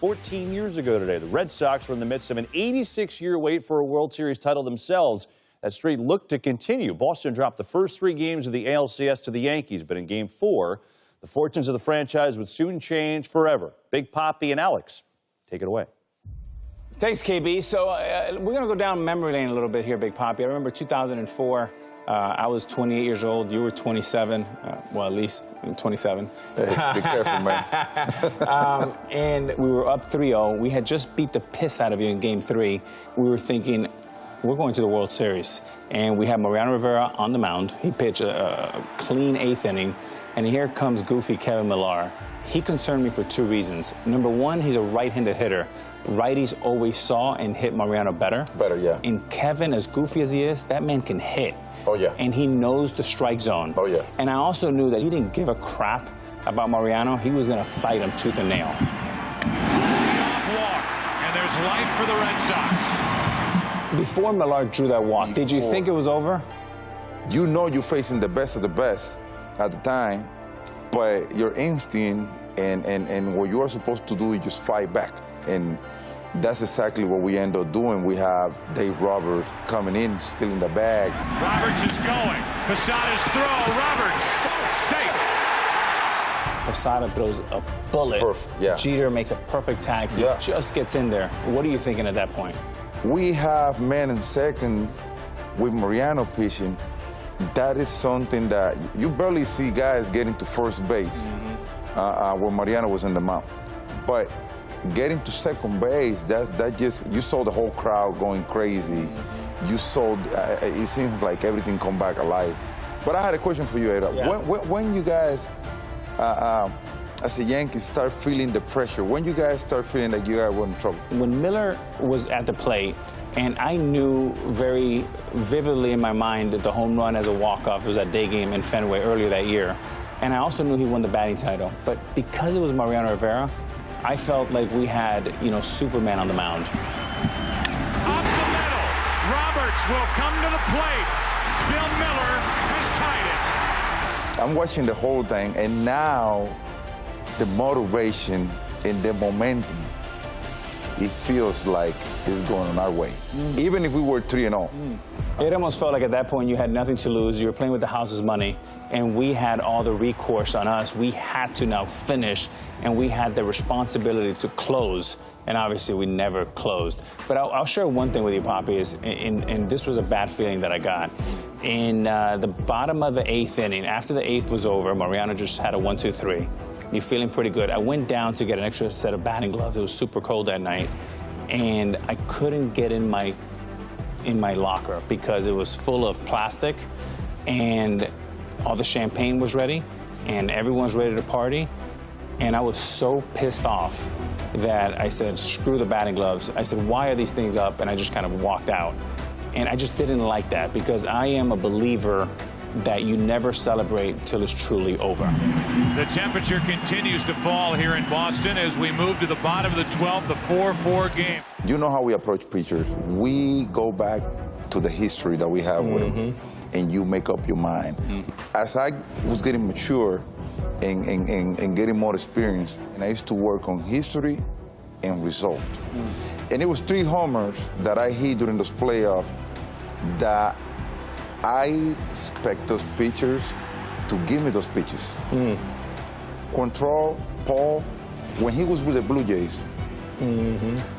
14 years ago today, the Red Sox were in the midst of an 86-year wait for a World Series title themselves. That streak looked to continue. Boston dropped the first 3 games of the ALCS to the Yankees, but in Game 4, the fortunes of the franchise would soon change forever. Big Papi and Alex, take it away. Thanks, KB. So we're going to go down memory lane a little bit here, Big Papi. I remember 2004. I was 28 years old. You were 27. Well, at least 27. Hey, be careful, man. And we were up 3-0. We had just beat the piss out of you in Game 3. We were thinking, we're going to the World Series. And we had Mariano Rivera on the mound. He pitched a clean 8th inning. And here comes goofy Kevin Millar. He concerned me for 2 reasons. Number 1, he's a right-handed hitter. Righties always saw and hit Mariano better. Better, yeah. And Kevin, as goofy as he is, that man can hit. Oh, yeah. And he knows the strike zone. Oh, yeah. And I also knew that he didn't give a crap about Mariano. He was going to fight him tooth and nail. Off walk, and there's life for the Red Sox. Before Millar drew that walk, did you think it was over? You know you're facing the best of the best at the time, but your instinct and what you are supposed to do is just fight back. And that's exactly what we end up doing. We have Dave Roberts coming in, stealing the bag. Roberts is going. Posada's throw. Roberts, safe. Posada throws a bullet. Perfect, yeah. Jeter makes a perfect tag. He just gets in there. What are you thinking at that point? We have man in second with Mariano pitching. That is something that you barely see guys getting to first base when Mariano was in the mound. But getting to second base, that just, you saw the whole crowd going crazy. You saw, it seems like everything come back alive. But I had a question for you, Ada. Yeah. When you guys, as a Yankees, start feeling the pressure, when you guys start feeling like you guys were in trouble? When Miller was at the plate, and I knew very vividly in my mind that the home run as a walk-off was that day game in Fenway earlier that year. And I also knew he won the batting title. But because it was Mariano Rivera, I felt like we had, you know, Superman on the mound. Up the middle. Roberts will come to the plate. Bill Miller has tied it. I'm watching the whole thing, and now the motivation and the momentum, it feels like it's going on our way. Even if we were 3-0. It almost felt like at that point you had nothing to lose. You were playing with the house's money, and we had all the recourse on us. We had to now finish, and we had the responsibility to close. And obviously, we never closed. But I'll share one thing with you, Papi, is, and this was a bad feeling that I got. In the bottom of the 8th inning, after the 8th was over, Mariano just had a 1-2-3. You're feeling pretty good. I went down to get an extra set of batting gloves. It was super cold that night, and I couldn't get in my locker because it was full of plastic, and all the champagne was ready, and everyone's ready to party. And I was so pissed off that I said, screw the batting gloves. I said, why are these things up? And I just kind of walked out. And I just didn't like that because I am a believer that you never celebrate till it's truly over. The temperature continues to fall here in Boston as we move to the bottom of the 12th, the 4-4 game. You know how we approach pitchers. We go back to the history that we have with them, and you make up your mind. As I was getting mature and getting more experience, and I used to work on history and result. And it was 3 homers that I hit during those playoffs that I expect those pitchers to give me those pitches. Control, Paul, when he was with the Blue Jays,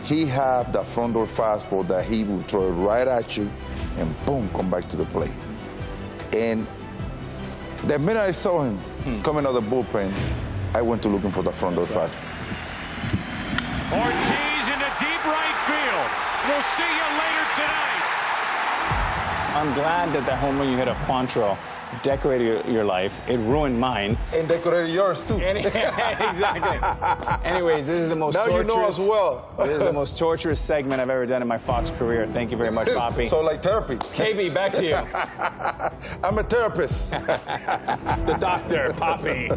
he had that front door fastball that he would throw it right at you and boom, come back to the plate. And the minute I saw him coming out of the bullpen, I went to looking for the front door fastball. Ortiz into deep right field. We'll see you later tonight. I'm glad that home run you hit off Quantrill decorated your life. It ruined mine. And decorated yours, too. Exactly. Anyways, this is the most torturous... Now you know as well. This is the most torturous segment I've ever done in my Fox career. Thank you very much, Papi. So like therapy. KB, back to you. I'm a therapist. The doctor, Papi.